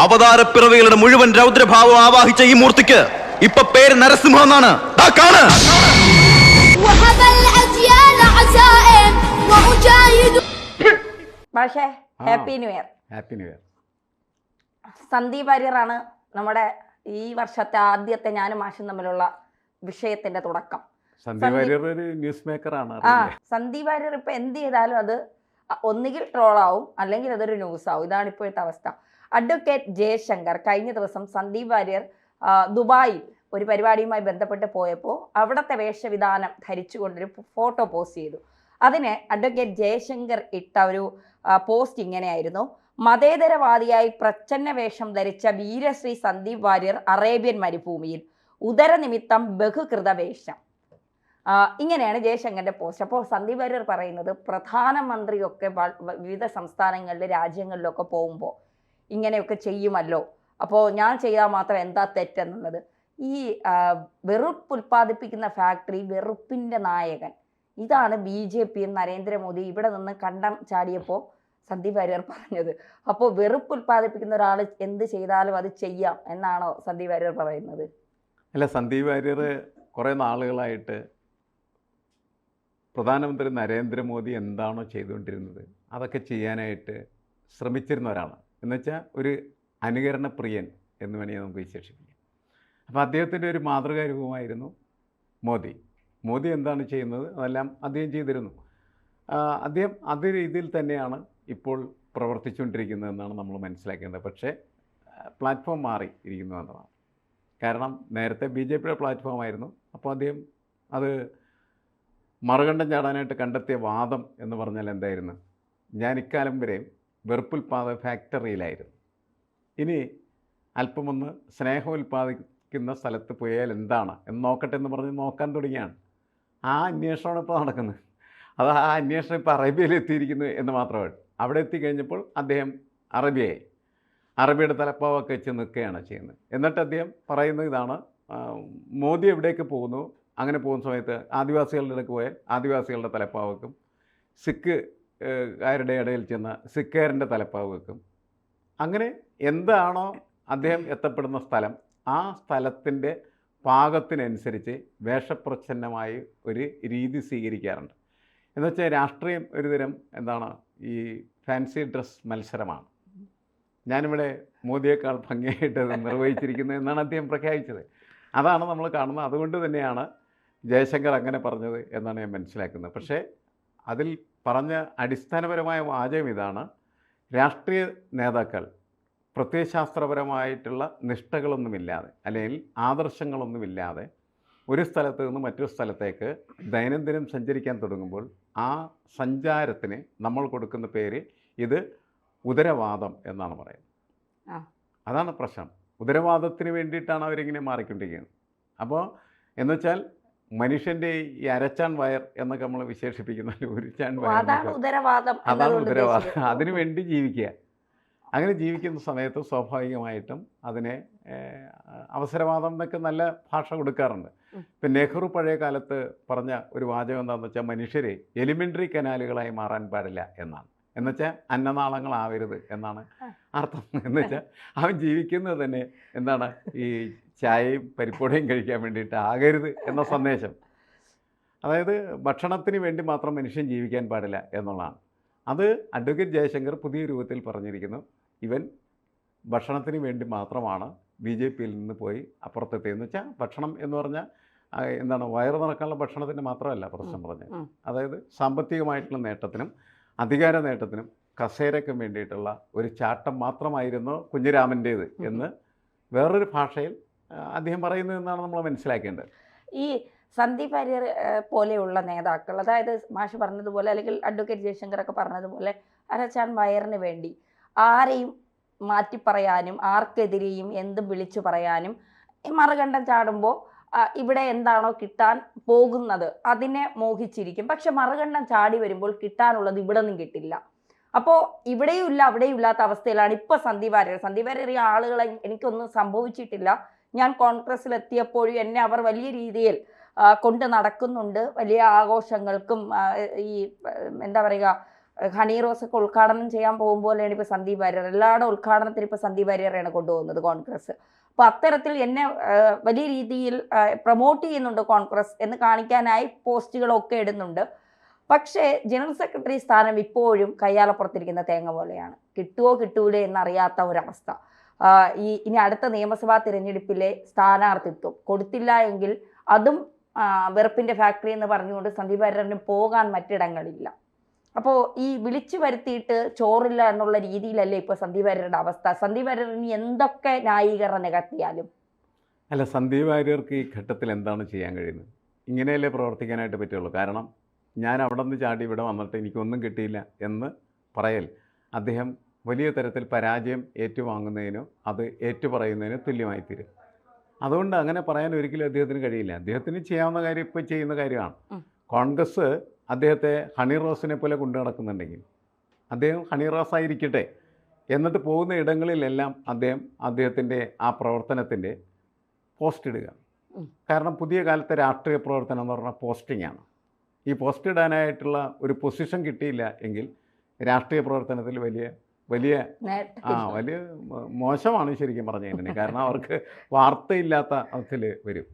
അവതാരപ്പിറവികളുടെ മുഴുവൻ രൗദ്രഭാവം ആവാഹിച്ച ഈ മൂർത്തിക്ക് ഇപ്പൊ പേര് നരസിംഹം എന്നാണ്. പക്ഷേ happy new year. Happy new year. Sandeep വാര്യറാണ് നമ്മുടെ ഈ വർഷത്തെ ആദ്യത്തെ ഞാനും മാഷും തമ്മിലുള്ള വിഷയത്തിന്റെ തുടക്കം. സന്ദീപ് വാര്യർ ഒരു ന്യൂസ് മേക്കറാണ്. സന്ദീപ് വാര്യർ ഇപ്പൊ എന്ത് ചെയ്താലും അത് ഒന്നുകിൽ ട്രോളാവും അല്ലെങ്കിൽ അതൊരു ന്യൂസ് ആവും. ഇതാണ് ഇപ്പോഴത്തെ അവസ്ഥ. അഡ്വക്കേറ്റ് ജയശങ്കർ കഴിഞ്ഞ ദിവസം സന്ദീപ് വാര്യർ ദുബായിൽ ഒരു പരിപാടിയുമായി ബന്ധപ്പെട്ട് പോയപ്പോൾ അവിടുത്തെ വേഷവിധാനം ധരിച്ചുകൊണ്ടൊരു ഫോട്ടോ പോസ്റ്റ് ചെയ്തു. അതിന് അഡ്വക്കേറ്റ് ജയശങ്കർ ഇട്ട ഒരു പോസ്റ്റ് ഇങ്ങനെയായിരുന്നു: മതേതരവാദിയായി പ്രച്ഛന്ന വേഷം ധരിച്ച വീരശ്രീ സന്ദീപ് വാര്യർ അറേബ്യൻ മരുഭൂമിയിൽ, ഉദരനിമിത്തം ബഹുകൃത വേഷം. ഇങ്ങനെയാണ് ജയശങ്കറിന്റെ പോസ്റ്റ്. അപ്പോൾ സന്ദീപ് വാര്യർ പറയുന്നത് പ്രധാനമന്ത്രിയൊക്കെ വിവിധ സംസ്ഥാനങ്ങളിലെ രാജ്യങ്ങളിലൊക്കെ പോകുമ്പോൾ ഇങ്ങനെയൊക്കെ ചെയ്യുമല്ലോ, അപ്പോൾ ഞാൻ ചെയ്താൽ മാത്രം എന്താ തെറ്റെന്നുള്ളത്. ഈ വെറുപ്പ് ഉൽപ്പാദിപ്പിക്കുന്ന ഫാക്ടറി, വെറുപ്പിൻ്റെ നായകൻ, ഇതാണ് BJP നരേന്ദ്രമോദി ഇവിടെ നിന്ന് കണ്ടം ചാടിയപ്പോൾ സന്ദീപ് വാര്യർ പറഞ്ഞത്. അപ്പോൾ വെറുപ്പ് ഉൽപ്പാദിപ്പിക്കുന്ന ഒരാൾ എന്ത് ചെയ്താലും അത് ചെയ്യാം എന്നാണോ സന്ദീപ് വാര്യർ പറയുന്നത്? അല്ല, സന്ദീപ് വാര്യർ കുറേ നാളുകളായിട്ട് പ്രധാനമന്ത്രി നരേന്ദ്രമോദി എന്താണോ ചെയ്തുകൊണ്ടിരുന്നത് അതൊക്കെ ചെയ്യാനായിട്ട് ശ്രമിച്ചിരുന്ന ഒരാളാണ്. എന്നുവെച്ചാൽ ഒരു അനുകരണ പ്രിയൻ എന്ന് വേണമെങ്കിൽ നമുക്ക് വിശേഷിപ്പിക്കാം. അപ്പോൾ അദ്ദേഹത്തിൻ്റെ ഒരു മാതൃകാ രൂപമായിരുന്നു മോദി. മോദി എന്താണ് ചെയ്യുന്നത് അതെല്ലാം അദ്ദേഹം ചെയ്തിരുന്നു. അദ്ദേഹം അതേ രീതിയിൽ തന്നെയാണ് ഇപ്പോൾ പ്രവർത്തിച്ചുകൊണ്ടിരിക്കുന്നതെന്നാണ് നമ്മൾ മനസ്സിലാക്കേണ്ടത്. പക്ഷേ പ്ലാറ്റ്ഫോം മാറി ഇരിക്കുന്നു എന്നതാണ്. കാരണം നേരത്തെ BJPയുടെ പ്ലാറ്റ്ഫോമായിരുന്നു. അപ്പോൾ അദ്ദേഹം അത് മറുകണ്ഠം ചാടാനായിട്ട് കണ്ടെത്തിയ വാദം എന്ന് പറഞ്ഞാൽ എന്തായിരുന്നു? ഞാൻ ഇക്കാലം വരെയും വെറുപ്പുൽപാദക ഫാക്ടറിയിലായിരുന്നു, ഇനി അല്പമൊന്ന് സ്നേഹം ഉൽപ്പാദിക്കുന്ന സ്ഥലത്ത് പോയാൽ എന്താണ് എന്ന് നോക്കട്ടെ എന്ന് പറഞ്ഞ് നോക്കാൻ തുടങ്ങിയാണ്. ആ അന്വേഷണമാണ് ഇപ്പോൾ നടക്കുന്നത്. അത് ആ അന്വേഷണം ഇപ്പോൾ അറേബ്യയിൽ എത്തിയിരിക്കുന്നു എന്ന് മാത്രമേ. അവിടെ എത്തിക്കഴിഞ്ഞപ്പോൾ അദ്ദേഹം അറബിയുടെ തലപ്പാവൊക്കെ വെച്ച് നിൽക്കുകയാണ് ചെയ്യുന്നത്. എന്നിട്ട് അദ്ദേഹം പറയുന്നത് ഇതാണ്: മോദി എവിടേക്ക് പോകുന്നു, അങ്ങനെ പോകുന്ന സമയത്ത് ആദിവാസികളുടെ ഇടയ്ക്ക് പോയാൽ ആദിവാസികളുടെ തലപ്പാവ് വെക്കും, സിഖുകാരുടെ ഇടയിൽ ചെന്ന് സിഖുകാരൻ്റെ തലപ്പാവ് വെക്കും. അങ്ങനെ എന്താണോ അദ്ദേഹം എത്തപ്പെടുന്ന സ്ഥലം, ആ സ്ഥലത്തിൻ്റെ പാകത്തിനനുസരിച്ച് വേഷപ്രച്ഛന്നമായി ഒരു രീതി സ്വീകരിക്കാറുണ്ട്. എന്നുവെച്ചാൽ രാഷ്ട്രീയം ഒരുതരം എന്താണ്, ഈ ഫാൻസി ഡ്രസ് മത്സരമാണ്. ഞാനിവിടെ മോദിയേക്കാൾ ഭംഗിയായിട്ട് നിർവഹിച്ചിരിക്കുന്നത് എന്നാണ് അദ്ദേഹം പ്രഖ്യാപിച്ചത്. അതാണ് നമ്മൾ കാണുന്നത്. അതുകൊണ്ട് തന്നെയാണ് ജയശങ്കർ അങ്ങനെ പറഞ്ഞത് എന്നാണ് ഞാൻ മനസ്സിലാക്കുന്നത്. പക്ഷേ അതിൽ പറഞ്ഞ അടിസ്ഥാനപരമായ വാചകം ഇതാണ്: രാഷ്ട്രീയ നേതാക്കൾ പ്രത്യയശാസ്ത്രപരമായിട്ടുള്ള നിഷ്ഠകളൊന്നുമില്ലാതെ അല്ലെങ്കിൽ ആദർശങ്ങളൊന്നുമില്ലാതെ ഒരു സ്ഥലത്ത് നിന്ന് മറ്റൊരു സ്ഥലത്തേക്ക് ദൈനംദിനം സഞ്ചരിക്കാൻ തുടങ്ങുമ്പോൾ ആ സഞ്ചാരത്തിന് നമ്മൾ കൊടുക്കുന്ന പേര് ഇത് ഉദരവാദം എന്നാണ് പറയുന്നത്. അതാണ് പ്രശ്നം. ഉദരവാദത്തിന് വേണ്ടിയിട്ടാണ് അവരിങ്ങനെ മാറിക്കൊണ്ടിരിക്കുന്നത്. അപ്പോൾ എന്നുവെച്ചാൽ മനുഷ്യൻ്റെ ഈ അരച്ചാൻ വയർ എന്നൊക്കെ നമ്മൾ വിശേഷിപ്പിക്കുന്ന ഉരുച്ചാൻ വയർ, അതാണ് ഉദരവാദം. അതിനു വേണ്ടി ജീവിക്കുക. അങ്ങനെ ജീവിക്കുന്ന സമയത്ത് സ്വാഭാവികമായിട്ടും അതിനെ അവസരവാദം എന്നൊക്കെ നല്ല ഭാഷ കൊടുക്കാറുണ്ട്. ഇപ്പം നെഹ്റു പഴയ കാലത്ത് പറഞ്ഞ ഒരു വാചകം എന്താണെന്ന് വെച്ചാൽ മനുഷ്യർ എലിമെൻ്ററി കനാലുകളായി മാറാൻ പാടില്ല എന്നാണ്. എന്നുവെച്ചാൽ അന്നനാളങ്ങളാവരുത് എന്നാണ് അർത്ഥം. എന്നുവെച്ചാൽ അവൻ ജീവിക്കുന്നത് തന്നെ എന്താണ്, ഈ ചായയും പരിപ്പോടയും കഴിക്കാൻ വേണ്ടിയിട്ട് ആകരുത് എന്ന സന്ദേശം. അതായത് ഭക്ഷണത്തിന് വേണ്ടി മാത്രം മനുഷ്യൻ ജീവിക്കാൻ പാടില്ല എന്നുള്ളതാണ്. അത് അഡ്വക്കേറ്റ് ജയശങ്കർ പുതിയ രൂപത്തിൽ പറഞ്ഞിരിക്കുന്നു. ഇവൻ ഭക്ഷണത്തിന് വേണ്ടി മാത്രമാണ് BJPയിൽ നിന്ന് പോയി അപ്പുറത്തെത്തിയെന്ന് വെച്ചാൽ ഭക്ഷണം എന്ന് പറഞ്ഞാൽ എന്താണ്, വയറ് നിറക്കാനുള്ള ഭക്ഷണത്തിന് മാത്രമല്ല പ്രശ്നം പറഞ്ഞത്. അതായത് സാമ്പത്തികമായിട്ടുള്ള നേട്ടത്തിനും അധികാര നേട്ടത്തിനും കസേരയ്ക്കും വേണ്ടിയിട്ടുള്ള ഒരു ചാട്ടം മാത്രമായിരുന്നു കുഞ്ഞിരാമൻ്റേത് എന്ന് വേറൊരു ഭാഷയിൽ അദ്ദേഹം പറയുന്നു എന്നാണ് നമ്മൾ മനസ്സിലാക്കേണ്ടത്. ഈ സന്ദീപ് വാര്യർ പോലെയുള്ള നേതാക്കൾ, അതായത് മാഷ് പറഞ്ഞതുപോലെ അല്ലെങ്കിൽ അഡ്വക്കേറ്റ് ജയശങ്കറൊക്കെ പറഞ്ഞതുപോലെ അരച്ചാൻ വയറിന് വേണ്ടി ആരെയും മാറ്റിപ്പറയാനും ആർക്കെതിരെയും എന്തും വിളിച്ചു പറയാനും മറുകണ്ഠം ചാടുമ്പോൾ ഇവിടെ എന്താണോ കിട്ടാൻ പോകുന്നത് അതിനെ മോഹിച്ചിരിക്കും. പക്ഷെ മറുകണ്ഠം ചാടി വരുമ്പോൾ കിട്ടാനുള്ളത് ഇവിടെ നിന്നും കിട്ടില്ല. അപ്പോൾ ഇവിടെയും ഇല്ല അവിടെയും ഇല്ലാത്ത അവസ്ഥയിലാണ് ഇപ്പോൾ സന്ദീപ് വാര്യർ. ഈ ആളുകളെ എനിക്കൊന്നും സംഭവിച്ചിട്ടില്ല, ഞാൻ കോൺഗ്രസ്സിലെത്തിയപ്പോഴും എന്നെ അവർ വലിയ രീതിയിൽ കൊണ്ട് നടക്കുന്നുണ്ട്, വലിയ ആഘോഷങ്ങൾക്കും ഈ എന്താ പറയുക ഹണി റോസ് ഒക്കെ ഉദ്ഘാടനം ചെയ്യാൻ പോകുമ്പോഴാണ് ഇപ്പോൾ സന്ദീപ് വാര്യർ എല്ലാവരുടെ ഉദ്ഘാടനത്തിന് ഇപ്പോൾ സന്ദീപ് വാര്യരെയാണ് കൊണ്ടുപോകുന്നത് കോൺഗ്രസ്. അപ്പോൾ അത്തരത്തിൽ എന്നെ വലിയ രീതിയിൽ പ്രൊമോട്ട് ചെയ്യുന്നുണ്ട് കോൺഗ്രസ് എന്ന് കാണിക്കാനായി പോസ്റ്റുകളൊക്കെ ഇടുന്നുണ്ട്. പക്ഷേ ജനറൽ സെക്രട്ടറി സ്ഥാനം ഇപ്പോഴും കയ്യാലപ്പുറത്തിരിക്കുന്ന തേങ്ങ പോലെയാണ്. കിട്ടുമോ കിട്ടൂലേ എന്നറിയാത്ത ഒരവസ്ഥ. ഇനി അടുത്ത നിയമസഭാ തിരഞ്ഞെടുപ്പിലെ സ്ഥാനാർത്ഥിത്വം കൊടുത്തില്ല എങ്കിൽ അതും വെറുപ്പിന്റെ ഫാക്ടറി എന്ന് പറഞ്ഞുകൊണ്ട് സന്ദീപ് വാര്യറിന് പോകാൻ മറ്റിടങ്ങളില്ല. അപ്പോൾ ഈ വിളിച്ചു വരുത്തിയിട്ട് ചോറില്ല എന്നുള്ള രീതിയിലല്ലേ ഇപ്പോൾ സന്ദീപ് വാര്യരുടെ അവസ്ഥ. സന്ദീപ് വാര്യർ ഇനി എന്തൊക്കെ ന്യായീകരണം നികത്തിയാലും അല്ല, സന്ദീപ് വാര്യർക്ക് ഈ ഘട്ടത്തിൽ എന്താണ് ചെയ്യാൻ കഴിയുന്നത്? ഇങ്ങനെയല്ലേ പ്രവർത്തിക്കാനായിട്ട് പറ്റുള്ളൂ. കാരണം ഞാൻ അവിടെ നിന്ന് ചാടി ഇവിടെ വന്നിട്ട് എനിക്കൊന്നും കിട്ടിയില്ല എന്ന് പറയൽ അദ്ദേഹം വലിയ തരത്തിൽ പരാജയം ഏറ്റുവാങ്ങുന്നതിനോ അത് ഏറ്റുപറയുന്നതിനോ തുല്യമായി തീരും. അതുകൊണ്ട് അങ്ങനെ പറയാൻ ഒരിക്കലും അദ്ദേഹത്തിന് കഴിയില്ല. അദ്ദേഹത്തിന് ചെയ്യാവുന്ന കാര്യം ഇപ്പോൾ ചെയ്യുന്ന കാര്യമാണ്. കോൺഗ്രസ് അദ്ദേഹത്തെ ഹണി റോസിനെ പോലെ കൊണ്ടു നടക്കുന്നുണ്ടെങ്കിൽ അദ്ദേഹം ഹണി റോസ് ആയിരിക്കട്ടെ. എന്നിട്ട് പോകുന്ന ഇടങ്ങളിലെല്ലാം അദ്ദേഹത്തിൻ്റെ ആ പ്രവർത്തനത്തിൻ്റെ പോസ്റ്റ് ഇടുക. കാരണം പുതിയ കാലത്തെ രാഷ്ട്രീയ പ്രവർത്തനം എന്ന് പറഞ്ഞാൽ പോസ്റ്റിംഗാണ്. ഈ പോസ്റ്റ് ഇടാനായിട്ടുള്ള ഒരു പൊസിഷൻ കിട്ടിയില്ല എങ്കിൽ രാഷ്ട്രീയ പ്രവർത്തനത്തിൽ വലിയ മോശമാണ് ശരിക്കും പറഞ്ഞു കഴിഞ്ഞിട്ടുണ്ടെങ്കിൽ. കാരണം അവർക്ക് വാർത്തയില്ലാത്ത അതിൽ വരും.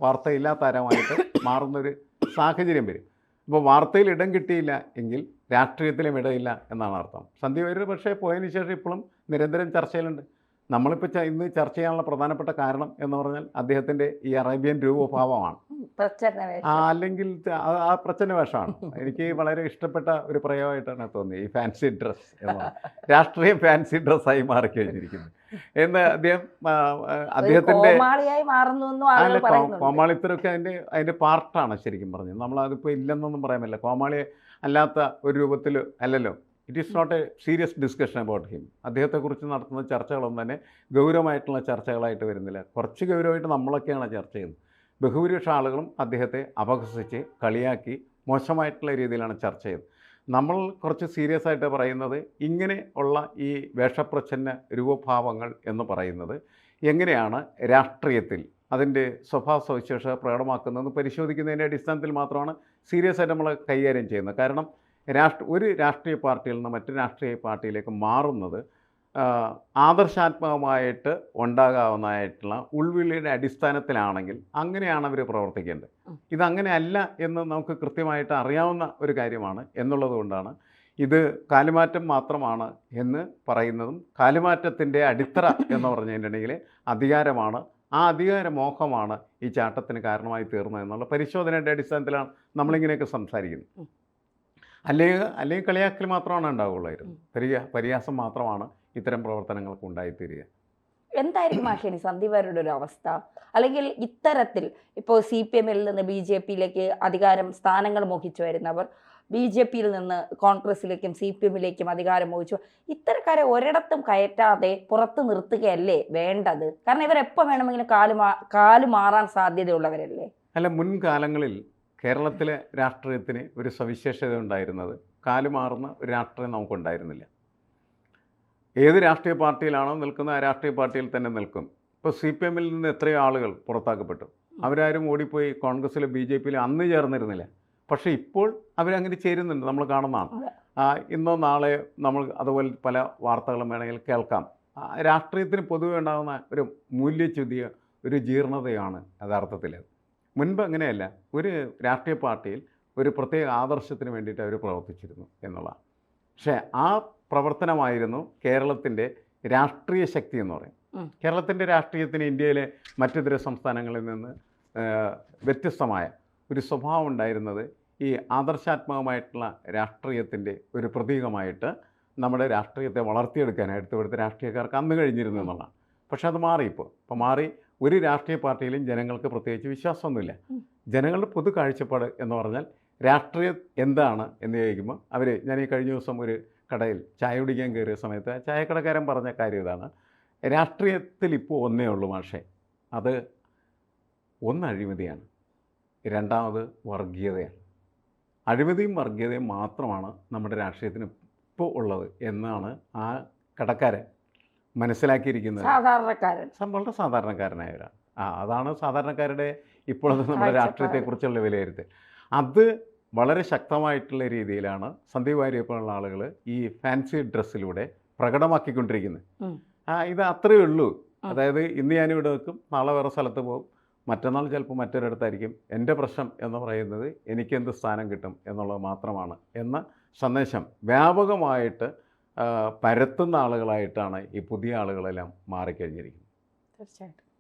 വാർത്തയില്ലാത്ത താരമായിട്ട് മാറുന്നൊരു സാഹചര്യം വരും. അപ്പോൾ വാർത്തയിൽ ഇടം കിട്ടിയില്ല എങ്കിൽ രാഷ്ട്രീയത്തിലും ഇടയില്ല എന്നാണ് അർത്ഥം. സന്ദീപ് വാര്യർ പക്ഷേ പോയതിന് ശേഷം ഇപ്പോഴും നിരന്തരം ചർച്ചയിലുണ്ട്. നമ്മളിപ്പോൾ ഇന്ന് ചർച്ച ചെയ്യാനുള്ള പ്രധാനപ്പെട്ട കാരണം എന്ന് പറഞ്ഞാൽ അദ്ദേഹത്തിൻ്റെ ഈ അറേബ്യൻ രൂപഭാവമാണ്. അല്ലെങ്കിൽ ആ പ്രച്ഛന്ന വേഷമാണ്. എനിക്ക് വളരെ ഇഷ്ടപ്പെട്ട ഒരു പ്രയോഗമായിട്ടാണ് തോന്നിയത് ഈ ഫാൻസി ഡ്രസ് എന്ന്. രാഷ്ട്രീയം ഫാൻസി ഡ്രസ്സായി മാറിക്കഴിഞ്ഞിരിക്കുന്നു എന്ന് അദ്ദേഹത്തിൻ്റെ കോമാളിത്തരമൊക്കെ അതിൻ്റെ പാർട്ടാണ് ശരിക്കും പറഞ്ഞത്. നമ്മളതിപ്പോൾ ഇല്ലെന്നൊന്നും പറയാൻ പറ്റില്ല. കോമാളി അല്ലാത്ത ഒരു രൂപത്തിൽ അല്ലല്ലോ. It is not a serious discussion about him. അദ്ദേഹത്തെക്കുറിച്ച് നടത്തുന്ന ചർച്ചകളൊന്നും തന്നെ ഗൗരവമായിട്ടുള്ള ചർച്ചകളായിട്ട് വരുന്നില്ല. കുറച്ച് ഗൗരവമായിട്ട് നമ്മളൊക്കെയാണ് ചർച്ച ചെയ്യുന്നത്. ബഹുഭൂരിപക്ഷ ആളുകളും അദ്ദേഹത്തെ അപഹസിച്ച് കളിയാക്കി മോശമായിട്ടുള്ള രീതിയിലാണ് ചർച്ച ചെയ്തത്. നമ്മൾ കുറച്ച് സീരിയസ് ആയിട്ട് പറയുന്നത് ഇങ്ങനെ ഉള്ള ഈ വേഷപ്രച്ഛന്ന രൂപഭാവങ്ങൾ എന്ന് പറയുന്നത് എങ്ങനെയാണ് രാഷ്ട്രീയത്തിൽ അതിൻ്റെ സ്വഭാവ സവിശേഷത പ്രകടമാക്കുന്നതെന്ന് പരിശോധിക്കുന്നതിൻ്റെ അടിസ്ഥാനത്തിൽ മാത്രമാണ് സീരിയസ് ആയിട്ട് നമ്മൾ കൈകാര്യം ചെയ്യുന്നത്. കാരണം ഒരു രാഷ്ട്രീയ പാർട്ടിയിൽ നിന്ന് മറ്റു രാഷ്ട്രീയ പാർട്ടിയിലേക്ക് മാറുന്നത് ആദർശാത്മകമായിട്ട് ഉണ്ടാകാവുന്നതായിട്ടുള്ള ഉൾവിളിയുടെ അടിസ്ഥാനത്തിലാണെങ്കിൽ അങ്ങനെയാണ് അവർ പ്രവർത്തിക്കേണ്ടത്. ഇതങ്ങനെ അല്ല എന്ന് നമുക്ക് കൃത്യമായിട്ട് അറിയാവുന്ന ഒരു കാര്യമാണ് എന്നുള്ളത് കൊണ്ടാണ് ഇത് കാലുമാറ്റം മാത്രമാണ് എന്ന് പറയുന്നതും. കാലുമാറ്റത്തിൻ്റെ അടിത്തറ എന്ന് പറഞ്ഞിട്ടുണ്ടെങ്കിൽ അധികാരമാണ്. ആ അധികാരമോഹമാണ് ഈ ചാട്ടത്തിന് കാരണമായി തീർന്നത് എന്നുള്ള പരിശോധനയുടെ അടിസ്ഥാനത്തിലാണ് നമ്മളിങ്ങനെയൊക്കെ സംസാരിക്കുന്നത്. അല്ലെങ്കിൽ കളിയാക്കൽ മാത്രമാണ് ഉണ്ടാവുകയുള്ളായിരുന്നു. പരിഹാസം മാത്രമാണ് ഇത്തരം പ്രവർത്തനങ്ങൾക്ക് ഉണ്ടായിത്തീരുക. എന്തായിരിക്കും ആശാനി സന്ദീപ് വാര്യരുടെ ഒരു അവസ്ഥ? അല്ലെങ്കിൽ ഇത്തരത്തിൽ ഇപ്പോൾ CPM-ൽ നിന്ന് BJP-യിലേക്ക് അധികാരം സ്ഥാനങ്ങൾ മോഹിച്ചു വരുന്നവർ BJP-യിൽ നിന്ന് കോൺഗ്രസിലേക്കും CPM-ലേക്കും അധികാരം മോഹിച്ചു, ഇത്തരക്കാരെ ഒരിടത്തും കയറ്റാതെ പുറത്ത് നിർത്തുകയല്ലേ വേണ്ടത്? കാരണം ഇവരെപ്പോൾ വേണമെങ്കിലും കാല് മാറാൻ സാധ്യതയുള്ളവരല്ലേ. അല്ല, മുൻകാലങ്ങളിൽ കേരളത്തിലെ രാഷ്ട്രീയത്തിന് ഒരു സവിശേഷത ഉണ്ടായിരുന്നത് കാലുമാറുന്ന ഒരു രാഷ്ട്രീയം നമുക്കുണ്ടായിരുന്നില്ല. ഏത് രാഷ്ട്രീയ പാർട്ടിയിലാണോ നിൽക്കുന്നത് ആ രാഷ്ട്രീയ പാർട്ടിയിൽ തന്നെ നിൽക്കും. ഇപ്പോൾ CPM-ൽ നിന്ന് എത്രയോ ആളുകൾ പുറത്താക്കപ്പെട്ടു. അവരാരും ഓടിപ്പോയി കോൺഗ്രസ്സിലെ BJP-യിൽ അന്ന് ചേർന്നിരുന്നില്ല. പക്ഷേ ഇപ്പോൾ അവരങ്ങനെ ചേരുന്നുണ്ട്, നമ്മൾ കാണുന്നതാണ്. ഇന്നോ നാളെ നമ്മൾ അതുപോലെ പല വാർത്തകളും വേണമെങ്കിൽ കേൾക്കാം. രാഷ്ട്രീയത്തിന് പൊതുവെ ഉണ്ടാകുന്ന ഒരു മൂല്യച്യുതിയോ ഒരു ജീർണതയാണ് യഥാർത്ഥത്തിൽ. മുൻപ് അങ്ങനെയല്ല. ഒരു രാഷ്ട്രീയ പാർട്ടിയിൽ ഒരു പ്രത്യേക ആദർശത്തിന് വേണ്ടിയിട്ട് അവർ പ്രവർത്തിച്ചിരുന്നു എന്നുള്ളതാണ്. പക്ഷേ ആ പ്രവർത്തനമായിരുന്നു കേരളത്തിൻ്റെ രാഷ്ട്രീയ ശക്തി എന്ന് പറയും. കേരളത്തിൻ്റെ രാഷ്ട്രീയത്തിന് ഇന്ത്യയിലെ മറ്റിതര സംസ്ഥാനങ്ങളിൽ നിന്ന് വ്യത്യസ്തമായ ഒരു സ്വഭാവം ഉണ്ടായിരുന്നത് ഈ ആദർശാത്മകമായിട്ടുള്ള രാഷ്ട്രീയത്തിൻ്റെ ഒരു പ്രതീകമായിട്ട് നമ്മുടെ രാഷ്ട്രീയത്തെ വളർത്തിയെടുക്കാനായിട്ട് ഇവിടുത്തെ രാഷ്ട്രീയക്കാർക്ക് അന്ന് കഴിഞ്ഞിരുന്നു എന്നുള്ളതാണ്. പക്ഷെ അത് മാറി. ഇപ്പോൾ മാറി. ഒരു രാഷ്ട്രീയ പാർട്ടിയിലും ജനങ്ങൾക്ക് പ്രത്യേകിച്ച് വിശ്വാസമൊന്നുമില്ല. ജനങ്ങളുടെ പൊതു കാഴ്ചപ്പാട് എന്ന് പറഞ്ഞാൽ രാഷ്ട്രീയം എന്താണ് എന്ന് ചോദിക്കുമ്പോൾ ഞാൻ ഈ കഴിഞ്ഞ ദിവസം ഒരു കടയിൽ ചായ കുടിക്കാൻ കയറിയ സമയത്ത് ചായക്കടക്കാരൻ പറഞ്ഞ കാര്യം ഇതാണ്: രാഷ്ട്രീയത്തിൽ ഇപ്പോൾ ഒന്നേ ഉള്ളൂ മാഷേ, അത് ഒന്ന് അഴിമതിയാണ്, രണ്ടാമത് വർഗീയതയാണ്. അഴിമതിയും വർഗീയതയും മാത്രമാണ് നമ്മുടെ രാഷ്ട്രീയത്തിന് ഇപ്പോൾ ഉള്ളത് എന്നാണ് ആ കടക്കാരൻ മനസ്സിലാക്കിയിരിക്കുന്നത്. വളരെ സാധാരണക്കാരനായവരാണ്. അതാണ് സാധാരണക്കാരുടെ ഇപ്പോഴത്തെ നമ്മുടെ രാഷ്ട്രീയത്തെക്കുറിച്ചുള്ള വിലയിരുത്തൽ. അത് വളരെ ശക്തമായിട്ടുള്ള രീതിയിലാണ് സന്ദീപ് വാര്യരെ പോലുള്ള ആളുകൾ ഈ ഫാൻസി ഡ്രസ്സിലൂടെ പ്രകടമാക്കിക്കൊണ്ടിരിക്കുന്നത്. ഉം. ഇത് അത്രയേ ഉള്ളൂ. അതായത് ഇന്ന് ഞാനിവിടെ വെക്കും, നാളെ വേറെ സ്ഥലത്ത് പോകും, മറ്റന്നാൾ ചിലപ്പോൾ മറ്റൊരിടത്തായിരിക്കും. എൻ്റെ പ്രശ്നം എന്ന് പറയുന്നത് എനിക്കെന്ത് സ്ഥാനം കിട്ടും എന്നുള്ളത് മാത്രമാണ് എന്ന സന്ദേശം വ്യാപകമായിട്ട് പരത്തുന്ന ആളുകളായിട്ടാണ് ഈ പുതിയ ആളുകളെല്ലാം മാറിക്കഴിഞ്ഞിരിക്കുന്നത്. തീർച്ചയായിട്ടും.